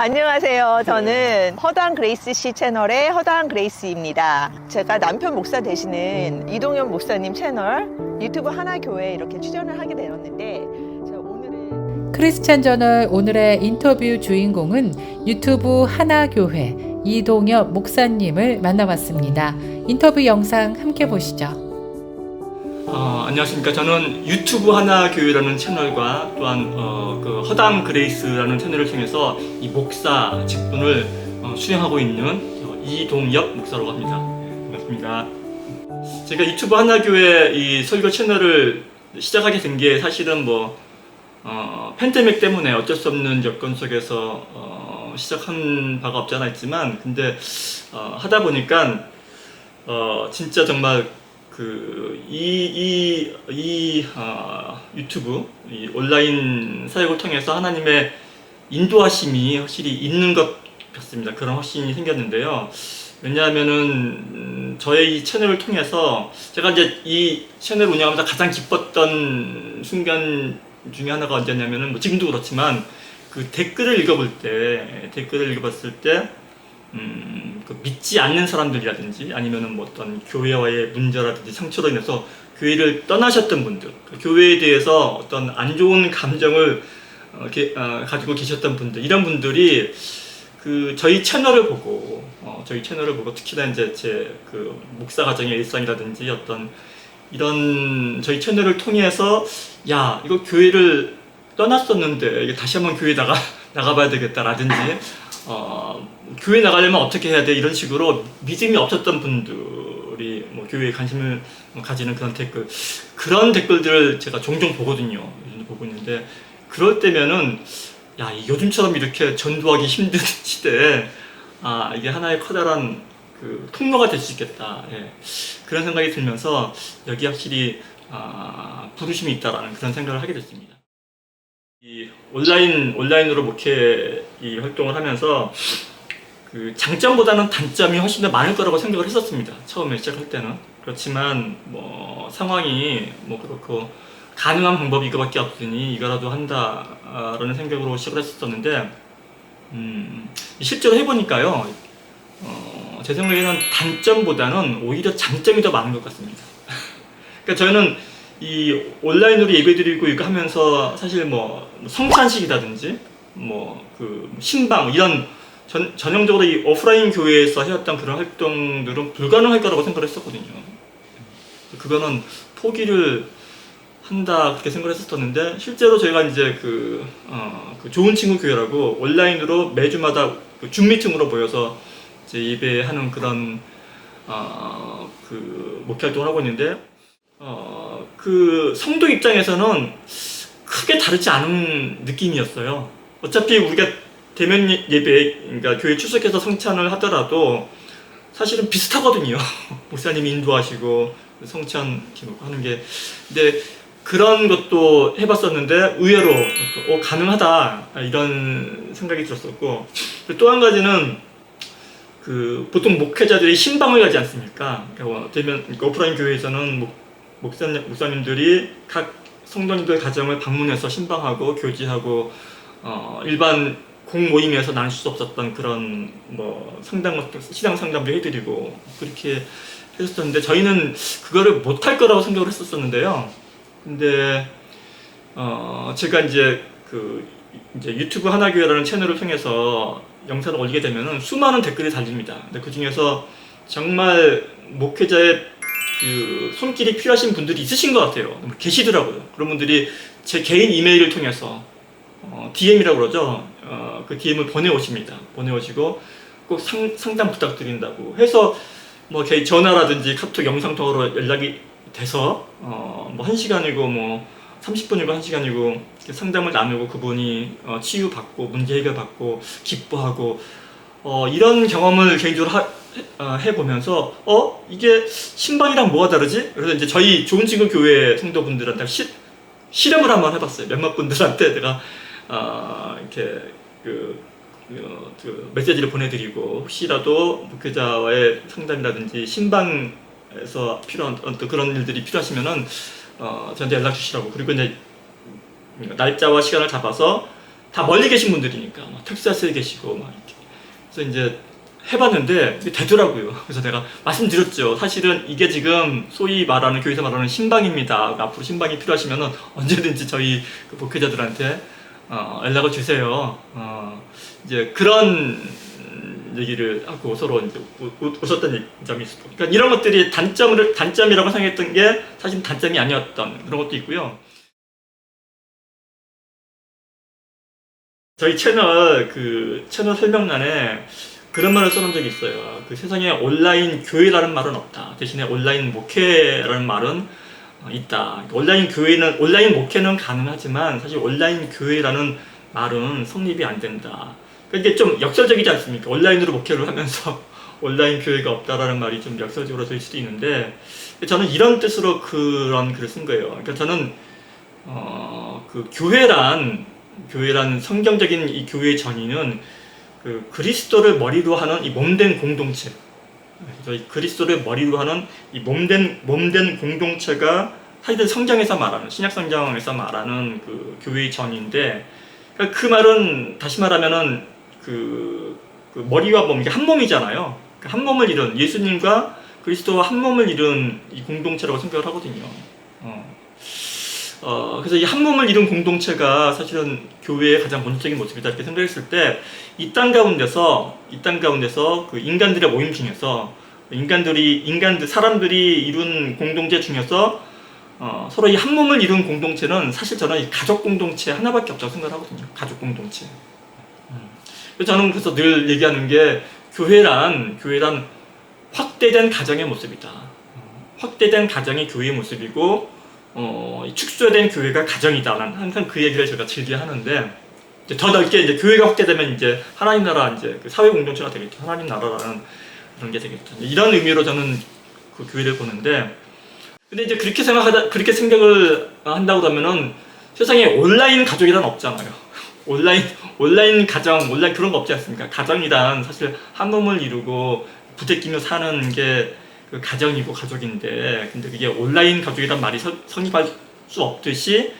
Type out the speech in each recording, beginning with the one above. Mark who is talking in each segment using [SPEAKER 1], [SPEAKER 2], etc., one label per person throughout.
[SPEAKER 1] 안녕하세요. 저는 허다한 그레이스 씨 채널의 허다한 그레이스입니다. 제가 남편 목사 되시는 이동현 목사님 채널 유튜브 하나교회에 이렇게 출연을 하게 되었는데 오늘은
[SPEAKER 2] 크리스찬 저널 오늘의 인터뷰 주인공은 유튜브 하나교회 이동엽 목사님을 만나봤습니다. 인터뷰 영상 함께 보시죠.
[SPEAKER 3] 안녕하십니까. 저는 유튜브 하나교회라는 채널과 또한 그 허당 그레이스라는 채널을 통해서 이 목사 직분을 수행하고 있는 이동엽 목사라고 합니다. 반갑습니다. 제가 유튜브 하나교회 이 설교 채널을 시작하게 된 게 사실은 팬데믹 때문에 어쩔 수 없는 여건 속에서 시작한 바가 없지 않아 있지만, 근데 하다 보니까 진짜 정말 유튜브 이 온라인 사역을 통해서 하나님의 인도하심이 확실히 있는 것 같습니다. 그런 확신이 생겼는데요. 왜냐하면은 저의 이 채널을 통해서 제가 이제 이 채널 운영하면서 가장 기뻤던 순간 중에 하나가 언제냐면은 지금도 그렇지만 그 댓글을 읽어봤을 때 그 믿지 않는 사람들이라든지 아니면은 어떤 교회와의 문제라든지 상처로 인해서 교회를 떠나셨던 분들, 그 교회에 대해서 어떤 안 좋은 감정을 가지고 계셨던 분들, 이런 분들이 저희 채널을 보고 특히나 이제 제 목사 가정의 일상이라든지 어떤 이런 저희 채널을 통해서 야, 이거 교회를 떠났었는데 이게 다시 한번 교회 나가봐야 되겠다라든지 교회 나가려면 어떻게 해야 돼? 이런 식으로 믿음이 없었던 분들이 교회에 관심을 가지는 그런 댓글들을 제가 종종 보거든요. 요즘 보고 있는데, 그럴 때면은 야, 요즘처럼 이렇게 전도하기 힘든 시대에 이게 하나의 커다란 통로가 될 수 있겠다. 예. 그런 생각이 들면서 여기 확실히 부르심이 있다라는 그런 생각을 하게 됐습니다. 이 온라인으로 목회 이 활동을 하면서 장점보다는 단점이 훨씬 더 많을 거라고 생각을 했었습니다. 처음에 시작할 때는. 그렇지만 상황이 그렇고 가능한 방법이 이거밖에 없으니 이거라도 한다라는 생각으로 시작을 했었는데, 실제로 해보니까요, 제 생각에는 단점보다는 오히려 장점이 더 많은 것 같습니다. 그러니까 저희는 이 온라인으로 예배드리고 이거 하면서 사실 성찬식이라든지 신방 이런 전형적으로 이 오프라인 교회에서 해왔던 그런 활동들은 불가능할 거라고 생각을 했었거든요. 그거는 포기를 한다 그렇게 생각을 했었는데, 실제로 저희가 이제 좋은 친구 교회라고 온라인으로 매주마다 줌 미팅으로 모여서 이제 예배하는 그런 목회 활동을 하고 있는데, 성도 입장에서는 크게 다르지 않은 느낌이었어요. 어차피 우리가 대면 예배, 그러니까 교회 출석해서 성찬을 하더라도 사실은 비슷하거든요. 목사님이 인도하시고 성찬 하는 게. 근데 그런 것도 해봤었는데 의외로 가능하다 이런 생각이 들었었고, 또 한 가지는 보통 목회자들이 신방을 가지 않습니까? 그러니까 오프라인 교회에서는 목사님들이 각 성도님들 가정을 방문해서 신방하고 교제하고 일반 공모임에서 나눌 수 없었던 그런 신앙 상담도 해드리고 그렇게 했었는데, 저희는 그거를 못할 거라고 생각을 했었는데요. 근데 제가 이제 유튜브 하나교회라는 채널을 통해서 영상을 올리게 되면은 수많은 댓글이 달립니다. 근데 그 중에서 정말 목회자의 손길이 필요하신 분들이 있으신 것 같아요. 계시더라고요. 그런 분들이 제 개인 이메일을 통해서 DM이라고 그러죠. 그 DM을 보내오시고 꼭 상담 부탁드린다고 해서 전화라든지 카톡 영상통화로 연락이 돼서 1시간이고 30분이고 1시간이고 상담을 나누고 그분이 치유받고 문제 해결받고 기뻐하고 이런 경험을 개인적으로 해보면서 이게 신방이랑 뭐가 다르지? 그래서 이제 저희 좋은 친구 교회 성도분들한테 실험을 한번 해봤어요. 몇몇 분들한테 내가 이렇게 메시지를 보내드리고, 혹시라도 목회자와의 상담이라든지 신방에서 필요한 그런 일들이 필요하시면은 저한테 연락 주시라고. 그리고 이제 날짜와 시간을 잡아서 다 멀리 계신 분들이니까 막 텍사스에 계시고 막 이렇게. 그래서 이제 해봤는데 되더라고요. 그래서 내가 말씀드렸죠. 사실은 이게 지금 소위 말하는 교회에서 말하는 신방입니다. 앞으로 신방이 필요하시면 언제든지 저희 그 목회자들한테 연락을 주세요. 이제 그런 얘기를 하고 서로 이제 웃었던 점이 있었고, 그러니까 이런 것들이 단점이라고 생각했던 게 사실 단점이 아니었던 그런 것도 있고요. 저희 채널 채널 설명란에 그런 말을 써놓은 적이 있어요. 그 세상에 온라인 교회라는 말은 없다. 대신에 온라인 목회라는 말은 있다. 온라인 목회는 가능하지만 사실 온라인 교회라는 말은 성립이 안 된다. 그러니까 이게 좀 역설적이지 않습니까? 온라인으로 목회를 하면서 온라인 교회가 없다라는 말이 좀 역설적으로 들릴 수도 있는데, 저는 이런 뜻으로 그런 글을 쓴 거예요. 그러니까 저는 그 교회란 성경적인 이 교회의 전의는 그 그리스도를 머리로 하는 이 몸된 공동체, 그래서 그리스도를 머리로 하는 이 몸된 공동체가 사실 성경에서 말하는, 신약 성경에서 말하는 그 교회의 전인데, 그 말은 다시 말하면은 그 머리와 몸, 이게 한 몸이잖아요. 한 몸을 이룬, 예수님과 그리스도와 한 몸을 이룬 이 공동체라고 생각을 하거든요. 그래서 이 한 몸을 이룬 공동체가 사실은 교회의 가장 본질적인 모습이다 이렇게 생각했을 때, 이 땅 가운데서 그 인간들의 모임 중에서 사람들이 이룬 공동체 중에서 서로 이 한 몸을 이룬 공동체는 사실 저는 이 가족 공동체 하나밖에 없다고 생각을 하거든요. 가족 공동체. 그래서 저는 늘 얘기하는 게 교회란 확대된 가정의 모습이다. 확대된 가정의 교회의 모습이고, 축소된 교회가 가정이다. 난 항상 그 얘기를 제가 즐겨 하는데, 더 넓게 이제 교회가 확대되면 이제 하나님 나라, 이제 그 사회 공동체가 되겠죠. 하나님 나라라는 그런 게 되겠죠. 이런 의미로 저는 그 교회를 보는데, 근데 이제 그렇게 생각을 한다고 그러면은 세상에 온라인 가족이란 없잖아요. 온라인 가정, 온라인 그런 거 없지 않습니까? 가정이란 사실 한 몸을 이루고 부대끼며 사는 게 그 가정이고 가족인데, 근데 그게 온라인 가족이란 말이 성립할 수 없듯이,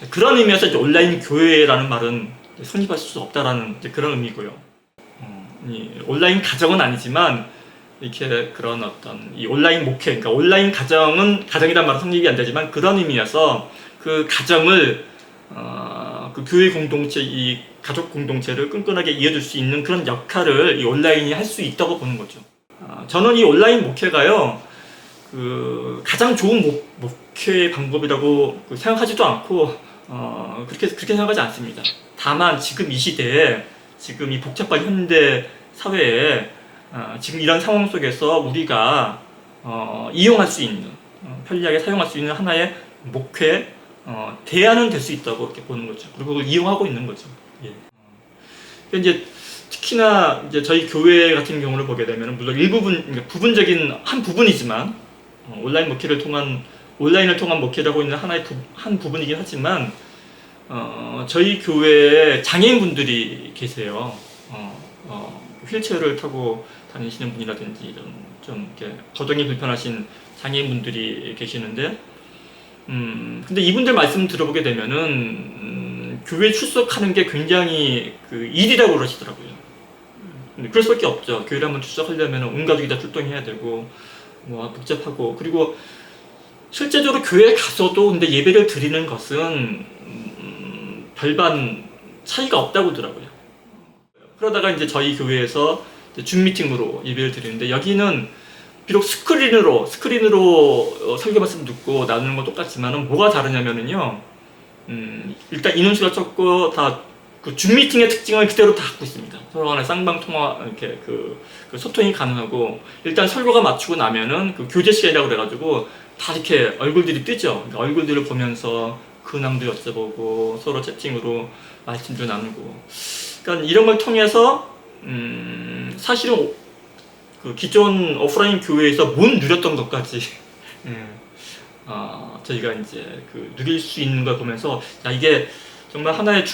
[SPEAKER 3] 그런 의미에서 이제 온라인 교회라는 말은 성립할 수 없다라는 이제 그런 의미고요. 이 온라인 가정은 아니지만 이렇게 그런 어떤 이 온라인 목회, 그러니까 온라인 가정이란 말은 성립이 안 되지만 그런 의미에서 그 가정을 그 교회 공동체, 이 가족 공동체를 끈끈하게 이어줄 수 있는 그런 역할을 이 온라인이 할 수 있다고 보는 거죠. 저는 이 온라인 목회가요, 그 가장 좋은 목회 방법이라고 생각하지도 않고 그렇게 생각하지 않습니다. 다만 지금 이 시대에, 지금 이 복잡한 현대 사회에 지금 이런 상황 속에서 우리가 이용할 수 있는, 편리하게 사용할 수 있는 하나의 목회 대안은 될 수 있다고 이렇게 보는 거죠. 그리고 그걸 이용하고 있는 거죠. 예. 이제 특히나 이제 저희 교회 같은 경우를 보게 되면, 물론 그러니까 부분적인 한 부분이지만 온라인을 통한 목회라고 있는 하나의 한 부분이긴 하지만, 저희 교회에 장애인분들이 계세요. 휠체어를 타고 다니시는 분이라든지 이런 좀 이렇게 거동이 불편하신 장애인분들이 계시는데, 근데 이분들 말씀 들어보게 되면은 교회 출석하는 게 굉장히 그 일이라고 그러시더라고요. 근데 그럴 수밖에 없죠. 교회를 한번 출석하려면 온 가족이 다 출동해야 되고 뭐 복잡하고, 그리고 실제적으로 교회에 가서도 근데 예배를 드리는 것은 별반 차이가 없다고 하더라고요. 그러다가 이제 저희 교회에서 줌 미팅으로 예배를 드리는데, 여기는 비록 스크린으로 설교 말씀 듣고 나누는 건 똑같지만은 뭐가 다르냐면은요, 일단 인원수가 적고 다 그 줌 미팅의 특징을 그대로 다 갖고 있습니다. 서로 간에 쌍방 통화, 이렇게 그 소통이 가능하고, 일단 설교가 마치고 나면은 그 교제 시간이라고 그래가지고 다 이렇게 얼굴들이 뜨죠. 그러니까 얼굴들을 보면서 근황도 여쭤보고 서로 채팅으로 말씀도 나누고, 그러니까 이런 걸 통해서 사실은 그 기존 오프라인 교회에서 못 누렸던 것까지 저희가 이제 그 누릴 수 있는 걸 보면서, 야, 이게 정말 하나의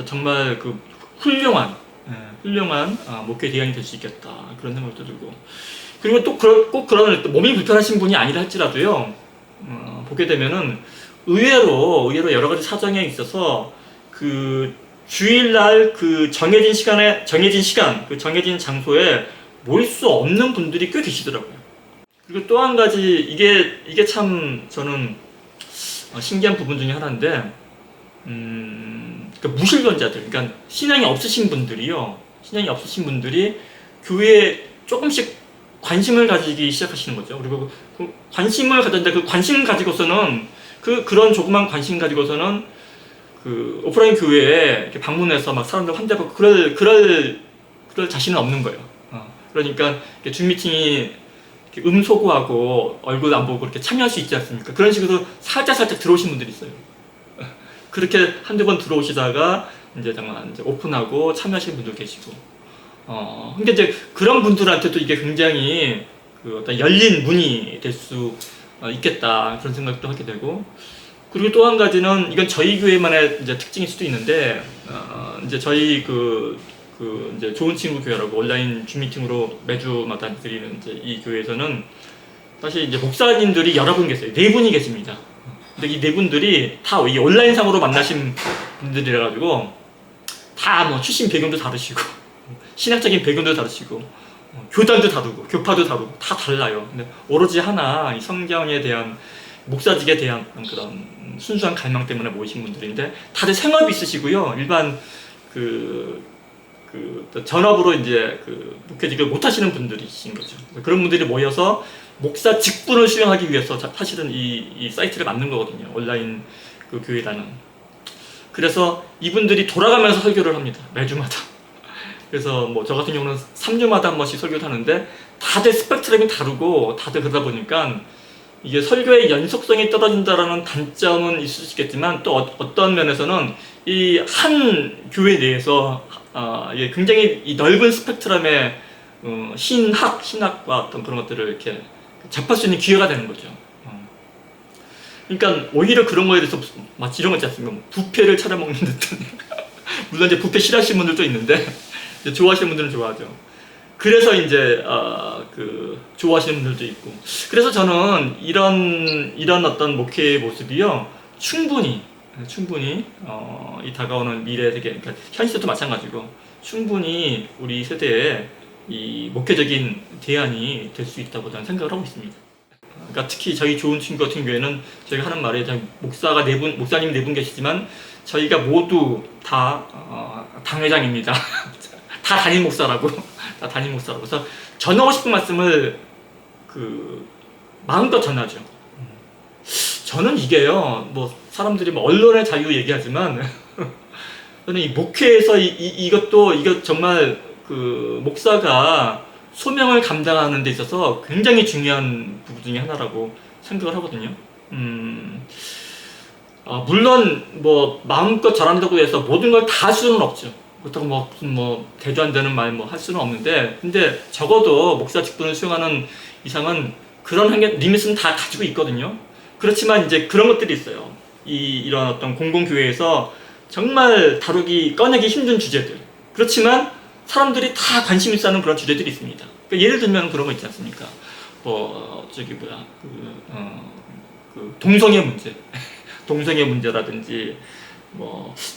[SPEAKER 3] 정말 그 훌륭한 목회 대안이 될 수 있겠다, 그런 생각도 들고, 그리고 또 꼭 그런 몸이 불편하신 분이 아니라 할지라도요, 보게 되면은 의외로 여러 가지 사정에 있어서 그 주일날 그 정해진 시간, 그 정해진 장소에 모일 수 없는 분들이 꽤 계시더라고요. 그리고 또 한 가지, 이게 참 저는 신기한 부분 중에 하나인데, 그러니까 무신론자들, 그러니까 신앙이 없으신 분들이 교회에 조금씩 관심을 가지기 시작하시는 거죠. 그리고 그 관심을 가졌는데 그 관심 가지고서는 그런 조그만 관심 가지고서는 그 오프라인 교회에 이렇게 방문해서 막 사람들 환대받고 그럴 자신은 없는 거예요. 그러니까 줌 미팅이 음소거하고 얼굴 안 보고 이렇게 참여할 수 있지 않습니까? 그런 식으로 살짝 들어오신 분들이 있어요. 그렇게 한두 번 들어오시다가 이제 정말 이제 오픈하고 참여하시는 분들 계시고. 근데 이제 그런 분들한테도 이게 굉장히 그 어떤 열린 문이 될 수 있겠다 그런 생각도 하게 되고. 그리고 또 한 가지는 이건 저희 교회만의 이제 특징일 수도 있는데, 이제 저희 이제 좋은 친구 교회라고 온라인 줌 미팅으로 매주마다 드리는 이제 이 교회에서는 사실 이제 목사님들이 여러 분 계세요. 4분이 계십니다. 근데 이 4분들이 다 이 온라인상으로 만나신 분들이라 가지고 다 뭐 출신 배경도 다르시고 신학적인 배경도 다르시고 교단도 다르고 교파도 다르고 다 달라요. 근데 오로지 하나 이 성경에 대한 목사직에 대한 그런 순수한 갈망 때문에 모이신 분들인데 다들 생업이 있으시고요. 일반 전업으로 이제 목회직을 못 하시는 분들이신 거죠. 그런 분들이 모여서 목사 직분을 수행하기 위해서 사실은 이 사이트를 만든 거거든요. 온라인 교회라는. 그래서 이분들이 돌아가면서 설교를 합니다. 매주마다. 그래서 뭐 저 같은 경우는 3주마다 한 번씩 설교를 하는데 다들 스펙트럼이 다르고 다들 그러다 보니까 이게 설교의 연속성이 떨어진다라는 단점은 있을 수 있겠지만 또 어떤 면에서는 이 한 교회 내에서 이게 굉장히 이 넓은 스펙트럼의 신학과 어떤 그런 것들을 이렇게 접할 수 있는 기회가 되는 거죠. 그러니까 오히려 그런 거에 대해서 마치 이런 거 있지 않습니까? 부패를 차려먹는 듯한. 물론 이제 부패 싫어하시는 분들도 있는데 이제 좋아하시는 분들은 좋아하죠. 그래서 이제 좋아하시는 분들도 있고. 그래서 저는 이런 어떤 목회의 모습이요 충분히 이 다가오는 미래 세계, 그러니까 현 시대도 마찬가지고 충분히 우리 세대에 이 목회적인 대안이 될 수 있다고 저는 생각을 하고 있습니다. 그러니까 특히 저희 좋은 친구 같은 경우에는 저희가 하는 말이 목사님 4분 계시지만 저희가 모두 다 당회장입니다. 다 담임 목사라고. 그래서 전하고 싶은 말씀을 마음껏 전하죠. 저는 이게요, 뭐 사람들이 뭐 언론의 자유 얘기하지만 저는 이 목회에서 이거 정말 목사가 소명을 감당하는 데 있어서 굉장히 중요한 부분 중에 하나라고 생각을 하거든요. 물론 뭐 마음껏 잘한다고 해서 모든 걸 다 할 수는 없죠. 그렇다고 뭐 대도 안 되는 말 할 수는 없는데, 근데 적어도 목사 직분을 수행하는 이상은 그런 리밋은 다 가지고 있거든요. 그렇지만 이제 그런 것들이 있어요. 이런 어떤 공공교회에서 정말 꺼내기 힘든 주제들. 그렇지만 사람들이 다 관심 있어 하는 그런 주제들이 있습니다. 그러니까 예를 들면 그런 거 있지 않습니까? 동성애 문제. 동성애 문제라든지,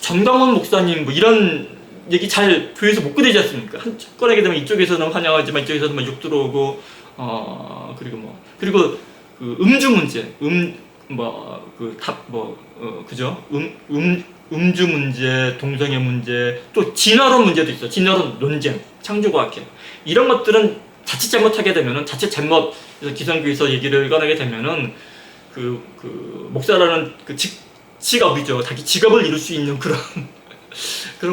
[SPEAKER 3] 정강원 목사님, 이런 얘기 잘 교회에서 못 꺼내지 않습니까? 꺼내게 되면 이쪽에서는 환영하지만 이쪽에서는 욕 들어오고, 그리고 음주 문제, 음주 문제, 동성애 문제, 또 진화론 문제도 있어. 진화론 논쟁, 창조과학회. 이런 것들은 자칫 잘못하게 되면은, 기성교에서 얘기를 꺼내게 되면은, 목사라는 직업이죠. 자기 직업을 이룰 수 있는 그런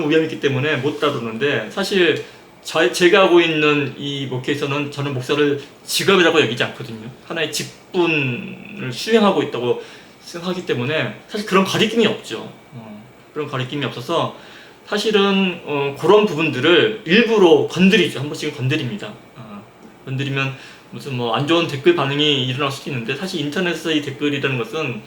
[SPEAKER 3] 위험이 있기 때문에 못 다루는데, 사실, 제가 하고 있는 이 목회에서는 저는 목사를 직업이라고 여기지 않거든요. 하나의 직분을 수행하고 있다고 생각하기 때문에 사실 그런 거리낌이 없죠. 그런 거리낌이 없어서 사실은 그런 부분들을 일부러 건드리죠. 한 번씩은 건드립니다. 건드리면 무슨 안 좋은 댓글 반응이 일어날 수도 있는데, 사실 인터넷의 댓글이라는 것은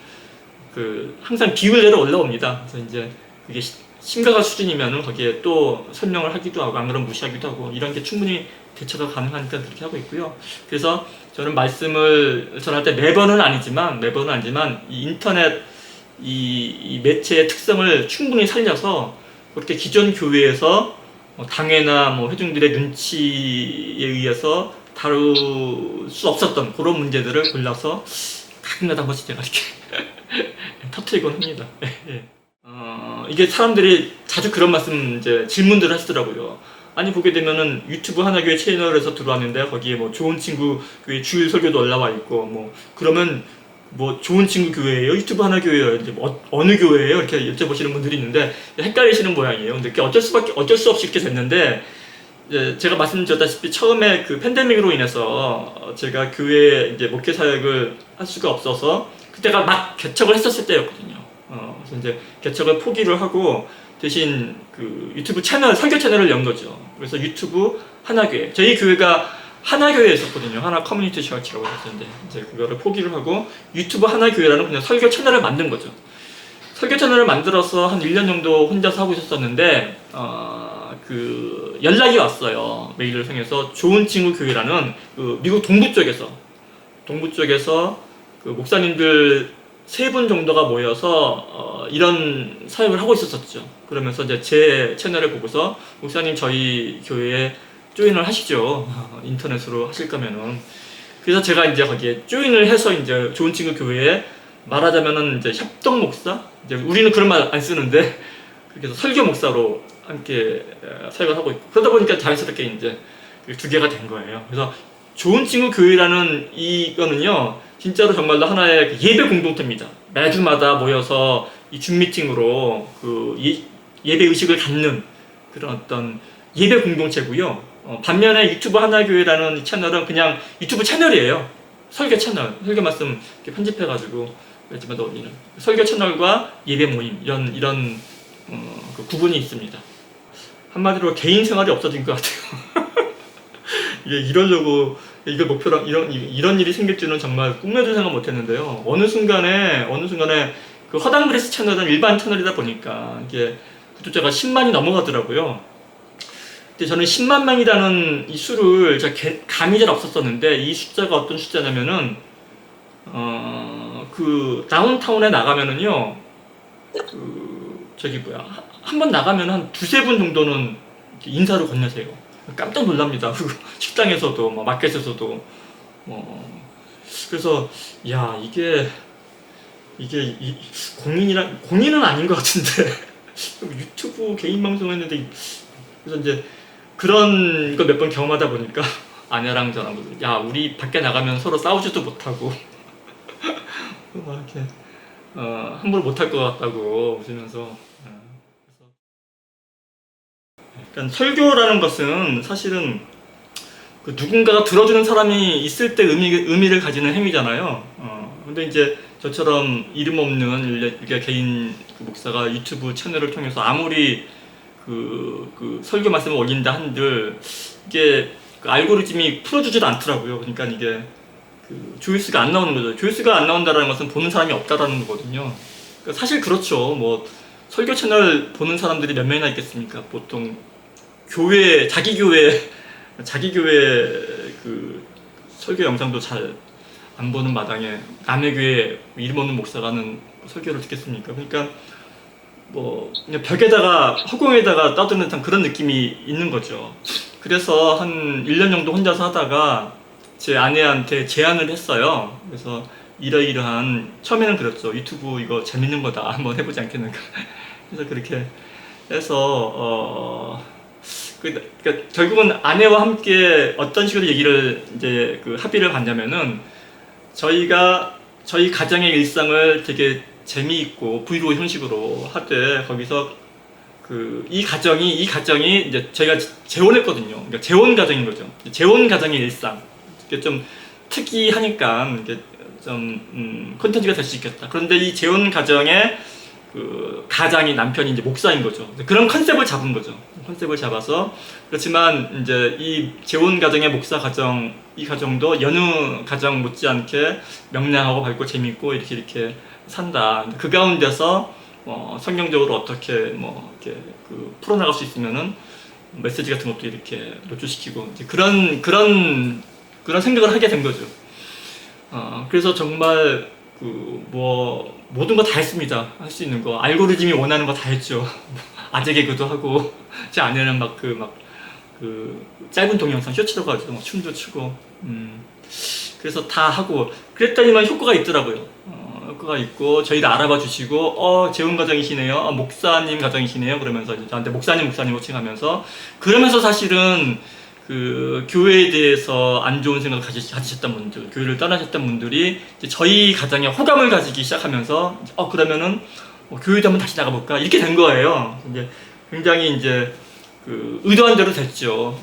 [SPEAKER 3] 항상 비율대로 올라옵니다. 그래서 이제 그게 심각한 수준이면은 거기에 또 설명을 하기도 하고, 안 그러면 무시하기도 하고, 이런 게 충분히 대처가 가능하니까 그렇게 하고 있고요. 그래서 저는 말씀을 전할 때 매번은 아니지만 이 인터넷 이 매체의 특성을 충분히 살려서 그렇게 기존 교회에서 당회나 뭐 회중들의 눈치에 의해서 다룰 수 없었던 그런 문제들을 골라서 가끔가다 한 번씩 제가 이렇게 터뜨리곤 합니다. 이게 사람들이 자주 그런 말씀, 이제 질문들을 하시더라고요. 아니, 보게 되면은 유튜브 하나교회 채널에서 들어왔는데 거기에 뭐 좋은 친구 교회 주일 설교도 올라와 있고, 뭐 그러면 뭐 좋은 친구 교회예요? 유튜브 하나교회예요? 이제 뭐 어느 교회예요? 이렇게 여쭤보시는 분들이 있는데 헷갈리시는 모양이에요. 근데 그게 어쩔 수 없이 이렇게 됐는데, 이제 제가 말씀드렸다시피 처음에 그 팬데믹으로 인해서 제가 교회 이제 목회 사역을 할 수가 없어서 그때가 막 개척을 했었을 때였거든요. 그래서 이제 개척을 포기를 하고 대신 그 유튜브 채널, 설교 채널을 연 거죠. 그래서 유튜브 하나교회, 저희 교회가 하나교회에 있었거든요. 하나 커뮤니티 처치라고 했었는데 이제 그거를 포기를 하고 유튜브 하나교회라는 그냥 설교 채널을 만든 거죠. 설교 채널을 만들어서 한 1년 정도 혼자서 하고 있었는데 그 연락이 왔어요. 메일을 통해서 좋은 친구 교회라는 그 미국 동부 쪽에서 그 목사님들 3분 정도가 모여서 이런 사역을 하고 있었죠. 그러면서 이제 제 채널을 보고서 목사님 저희 교회에 조인을 하시죠. 인터넷으로 하실 거면은. 그래서 제가 이제 거기에 조인을 해서 이제 좋은 친구 교회에 말하자면은 이제 협동 목사? 이제 우리는 그런 말 안 쓰는데 그렇게 해서 설교 목사로 함께 사역을 하고 있고, 그러다 보니까 자연스럽게 이제 2개가 된 거예요. 그래서 좋은 친구 교회라는 이거는요, 진짜로 정말로 하나의 그 예배 공동체입니다. 매주마다 모여서 이 줌 미팅으로 그 예배 의식을 갖는 그런 어떤 예배 공동체고요. 반면에 유튜브 하나교회라는 채널은 그냥 유튜브 채널이에요. 설교 채널, 설교 말씀 이렇게 편집해가지고 매주마다 올리는 설교 채널과 예배 모임, 이런 그 구분이 있습니다. 한마디로 개인 생활이 없어진 것 같아요. 이게 이러려고 이걸 목표로 이런 일이 생길 줄은 정말 꿈에도 생각 못했는데요. 어느 순간에 그 허당 그레이스 채널은 일반 채널이다 보니까 이게 구독자가 10만이 넘어가더라고요. 근데 저는 10만 명이라는 이 수를 제가 감이 잘 없었었는데, 이 숫자가 어떤 숫자냐면은 그 다운타운에 나가면은요, 그 저기 한 번 나가면 한 2-3분 정도는 인사를 건네세요. 깜짝 놀랍니다. 그리고 식당에서도, 뭐 마켓에서도, 그래서 야, 이게 공인은 아닌 것 같은데 유튜브 개인 방송했는데, 그래서 이제 그런 거 몇 번 경험하다 보니까 아내랑 저랑 야, 우리 밖에 나가면 서로 싸우지도 못하고 막 이렇게 함부로 못할 것 같다고 웃으면서. 그러니까 설교라는 것은 사실은 그 누군가가 들어주는 사람이 있을 때 의미를 가지는 행위잖아요. 근데 이제 저처럼 이름 없는 이렇게 개인 그 목사가 유튜브 채널을 통해서 아무리 그 설교 말씀을 올린다 한들 이게 그 알고리즘이 풀어주지도 않더라고요. 그러니까 이게 그 조회수가 안 나오는 거죠. 조회수가 안 나온다는 것은 보는 사람이 없다라는 거거든요. 그러니까 사실 그렇죠. 뭐 설교 채널 보는 사람들이 몇 명이나 있겠습니까? 보통 자기 교회 그 설교 영상도 잘 안 보는 마당에 남의 교회 이름 없는 목사가 하는 설교를 듣겠습니까? 그러니까 뭐 그냥 벽에다가 허공에다가 떠드는 듯한 그런 느낌이 있는 거죠. 그래서 한 1년 정도 혼자서 하다가 제 아내한테 제안을 했어요. 그래서 이러이러한, 처음에는 그랬죠. 유튜브 이거 재밌는 거다, 한번 해보지 않겠는가. 그래서 그렇게 해서 그러니까 결국은 아내와 함께 어떤 식으로 얘기를 이제 그 합의를 봤냐면은, 저희 가정의 일상을 되게 재미있고 브이로그 형식으로 하되, 거기서 이 가정이 이제 저희가 재혼했거든요. 그러니까 재혼 가정인 거죠. 재혼 가정의 일상. 이게 좀 특이하니까 이게 좀 콘텐츠가 될 수 있겠다. 그런데 이 재혼 가정의 그 가장이 남편이 이제 목사인 거죠. 그런 컨셉을 잡은 거죠. 컨셉을 잡아서. 그렇지만 이제 이 재혼 가정의 목사 가정, 이 가정도 여느 가정 못지않게 명랑하고 밝고 재밌고 이렇게 산다. 그 가운데서 성경적으로 어떻게 이렇게 그 풀어나갈 수 있으면은 메시지 같은 것도 이렇게 노출시키고, 이제 그런 생각을 하게 된 거죠. 그래서 정말 모든 거 다 했습니다. 할 수 있는 거. 알고리즘이 원하는 거 다 했죠. 아재 개그도 하고 제 아내는 그 짧은 동영상 쇼츠로 가지고 막 춤도 추고 그래서 다 하고 그랬더니만 효과가 있더라고요. 효과가 있고 저희를 알아봐 주시고 재훈 가정이시네요, 목사님 가정이시네요 그러면서 이제 저한테 목사님 호칭하면서 그러면서 사실은 그 교회에 대해서 안 좋은 생각을 가지셨던 분들, 교회를 떠나셨던 분들이 이제 저희 가정에 호감을 가지기 시작하면서 그러면은 교회도 한번 다시 나가볼까 이렇게 된 거예요. 이제 굉장히 이제 그 의도한 대로 됐죠.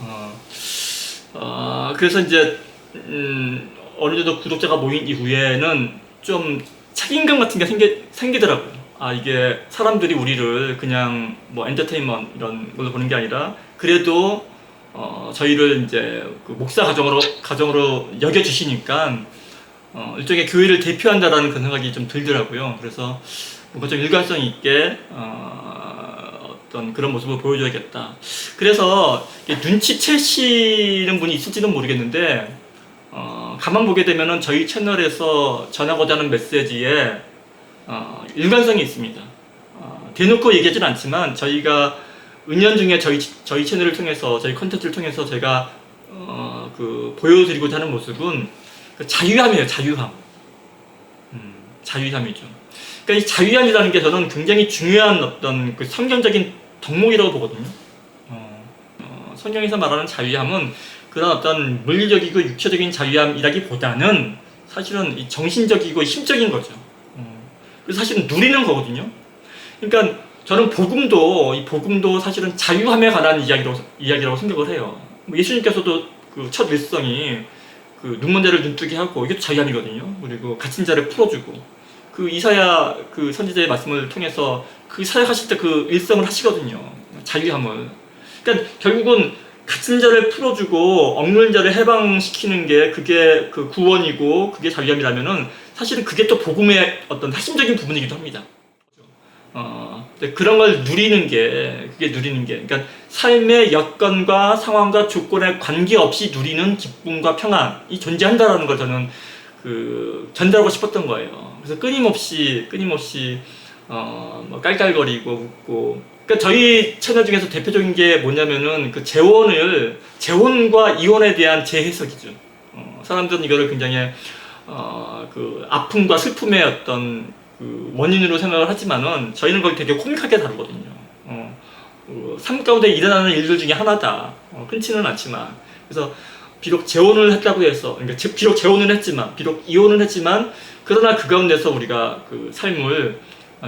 [SPEAKER 3] 그래서 이제 어느 정도 구독자가 모인 이후에는 좀 책임감 같은 게 생기더라고요. 이게 사람들이 우리를 그냥 뭐 엔터테인먼트 이런 걸로 보는 게 아니라 그래도 저희를 이제 그 목사 가정으로 여겨주시니까 일종의 교회를 대표한다라는 그런 생각이 좀 들더라고요. 그래서 뭔가 좀 일관성 있게 어떤 그런 모습을 보여줘야겠다. 그래서 눈치채시는 분이 있을지는 모르겠는데 가만 보게 되면은 저희 채널에서 전하고자 하는 메시지에 일관성이 있습니다. 대놓고 얘기하진 않지만 저희가 은연중에 저희 채널을 통해서 저희 컨텐츠를 통해서 제가 그 보여드리고자 하는 모습은 그 자유함이에요. 자유함이죠. 그러니까 이 자유함이라는 게 저는 굉장히 중요한 어떤 그 성경적인 덕목이라고 보거든요. 성경에서 말하는 자유함은 그런 어떤 물리적이고 육체적인 자유함이라기보다는 사실은 이 정신적이고 심적인 거죠. 그래서 사실은 누리는 거거든요. 그러니까 저는 복음도 사실은 자유함에 관한 이야기라고 생각을 해요. 예수님께서도 그 첫 일성이 그 눈먼 자를 눈뜨게 하고 이게 자유함이거든요. 그리고 갇힌 자를 풀어주고 그 이사야 그 선지자의 말씀을 통해서 그 사역하실 때 그 일성을 하시거든요. 자유함을. 그러니까 결국은 갇힌 자를 풀어주고 억눌린 자를 해방시키는 게 그게 그 구원이고 그게 자유함이라면은 사실은 그게 또 복음의 어떤 핵심적인 부분이기도 합니다. 그런 걸 누리는 게 그러니까 삶의 여건과 상황과 조건에 관계없이 누리는 기쁨과 평안이 존재한다라는 걸 저는 그 전달하고 싶었던 거예요. 그래서 끊임없이 뭐 깔깔거리고 웃고. 그러니까 저희 채널 중에서 대표적인 게 뭐냐면은 그 재혼과 이혼에 대한 재해석이죠. 사람들은 이거를 굉장히 그 아픔과 슬픔의 어떤 그 원인으로 생각을 하지만은 저희는 그걸 되게 코믹하게 다루거든요. 삶 가운데 일어나는 일들 중에 하나다. 흔치는 않지만. 그래서 비록 재혼을 했다고 해서, 그러니까 비록 재혼을 했지만, 비록 이혼을 했지만, 그러나 그 가운데서 우리가 그 삶을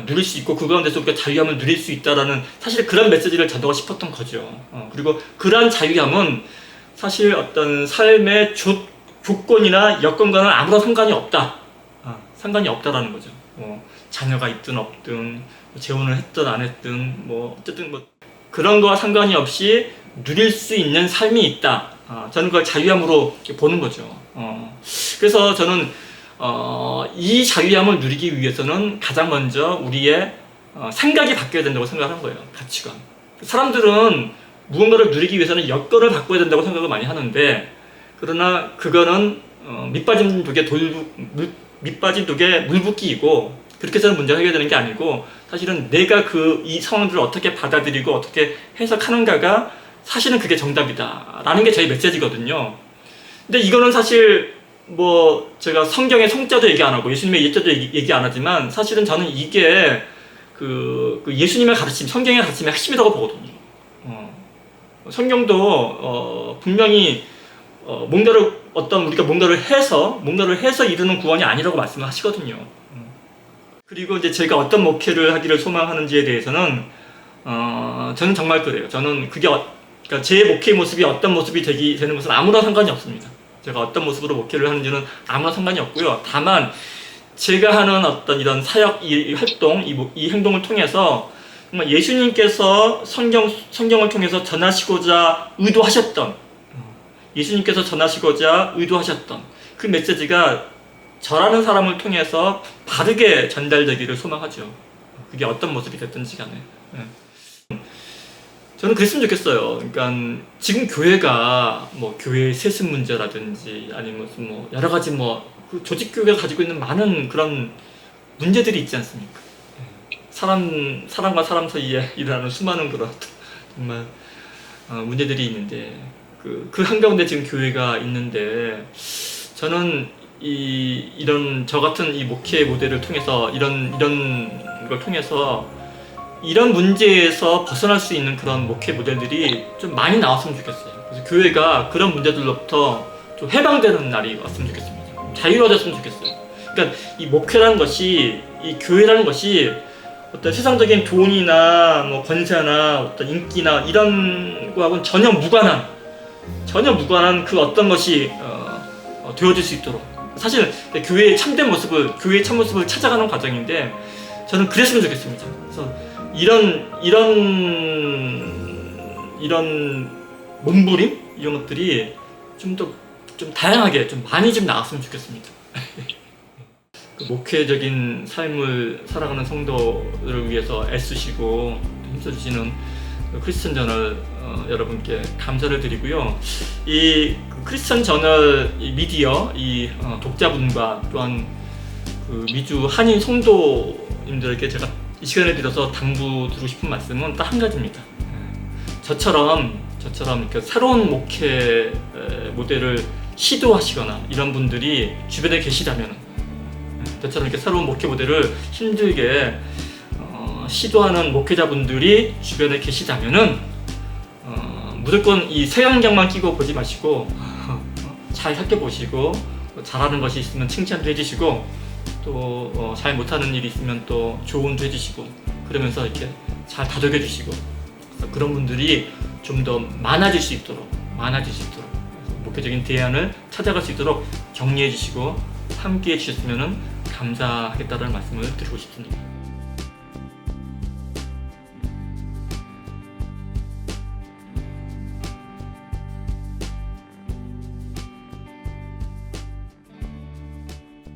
[SPEAKER 3] 누릴 수 있고 그 가운데서 우리가 자유함을 누릴 수 있다라는 사실 그런 메시지를 전하고 싶었던 거죠. 그리고 그러한 자유함은 사실 어떤 삶의 조건이나 여건과는 아무런 상관이 없다. 상관이 없다라는 거죠. 자녀가 있든 없든 재혼을 했든 안 했든 뭐 어쨌든 뭐 그런 거와 상관이 없이 누릴 수 있는 삶이 있다. 저는 그걸 자유함으로 보는 거죠. 그래서 저는 이 자유함을 누리기 위해서는 가장 먼저 우리의 생각이 바뀌어야 된다고 생각하는 거예요. 가치관. 사람들은 무언가를 누리기 위해서는 여건을 바꿔야 된다고 생각을 많이 하는데 그러나 그거는 밑빠진 독에 물 붓기이고 그렇게 해서는 문제가 해결되는 게 아니고 사실은 내가 이 상황들을 어떻게 받아들이고 어떻게 해석하는가가 사실은 그게 정답이다 라는 게 저희 메시지거든요. 근데 이거는 사실 뭐 제가 성경의 성자도 얘기 안 하고 예수님의 예자도 얘기 안 하지만 사실은 저는 이게 그 예수님의 가르침, 성경의 가르침의 핵심이라고 보거든요. 성경도 분명히 우리가 뭔가를 해서 이루는 구원이 아니라고 말씀을 하시거든요. 그리고 이제 제가 어떤 목회를 하기를 소망하는지에 대해서는 저는 정말 그래요. 저는 그러니까 제 목회의 모습이 어떤 모습이 되는 것은 아무런 상관이 없습니다. 제가 어떤 모습으로 목회를 하는지는 아무런 상관이 없고요. 다만 제가 하는 어떤 이런 사역 활동, 이 행동을 통해서 정말 예수님께서 성경을 통해서 전하시고자 의도하셨던 그 메시지가 저라는 사람을 통해서 바르게 전달되기를 소망하죠. 그게 어떤 모습이 됐든지 간에. 저는 그랬으면 좋겠어요. 그러니까 지금 교회가 뭐 교회 세습 문제라든지 아니면 뭐 여러 가지 그 조직 교회가 가지고 있는 많은 그런 문제들이 있지 않습니까? 사람과 사람 사이에 일어나는 수많은 그런 정말 문제들이 있는데 그 한가운데 지금 교회가 있는데 저는 이런 저 같은 이 목회 모델을 통해서 이런 걸 통해서 이런 문제에서 벗어날 수 있는 그런 목회 모델들이 좀 많이 나왔으면 좋겠어요. 그래서 교회가 그런 문제들로부터 좀 해방되는 날이 왔으면 좋겠습니다. 자유로워졌으면 좋겠어요. 그러니까 이 목회라는 것이, 이 교회라는 것이 어떤 세상적인 돈이나 뭐 권세나 어떤 인기나 이런 거하고는 전혀 무관한 그 어떤 것이 되어질 수 있도록, 사실 교회의 참된 모습을, 교회의 참모습을 찾아가는 과정인데 저는 그랬으면 좋겠습니다. 그래서 이런 몸부림 이런 것들이 좀 다양하게 좀 많이 좀 나왔으면 좋겠습니다. 그 목회적인 삶을 살아가는 성도들을 위해서 애쓰시고 힘써주시는 크리스천 저널 여러분께 감사를 드리고요. 이 크리스천 저널 이 미디어 독자분과 또한 그 미주 한인 성도님들에게 제가 이 시간에 들어서 당부드리고 싶은 말씀은 딱 한 가지입니다. 저처럼 이렇게 새로운 목회 모델을 시도하시거나 이런 분들이 주변에 계시다면, 저처럼 이렇게 새로운 목회 모델을 힘들게 시도하는 목회자분들이 주변에 계시다면은 무조건 이 색안경만 끼고 보지 마시고 잘 살펴보시고, 잘하는 것이 있으면 칭찬도 해주시고, 또 잘 못하는 일이 있으면 또 조언도 해주시고, 그러면서 이렇게 잘 다독여 주시고, 그런 분들이 좀 더 많아질 수 있도록 목회적인 대안을 찾아갈 수 있도록 격려해 주시고 함께 해 주셨으면 감사하겠다는 말씀을 드리고 싶습니다.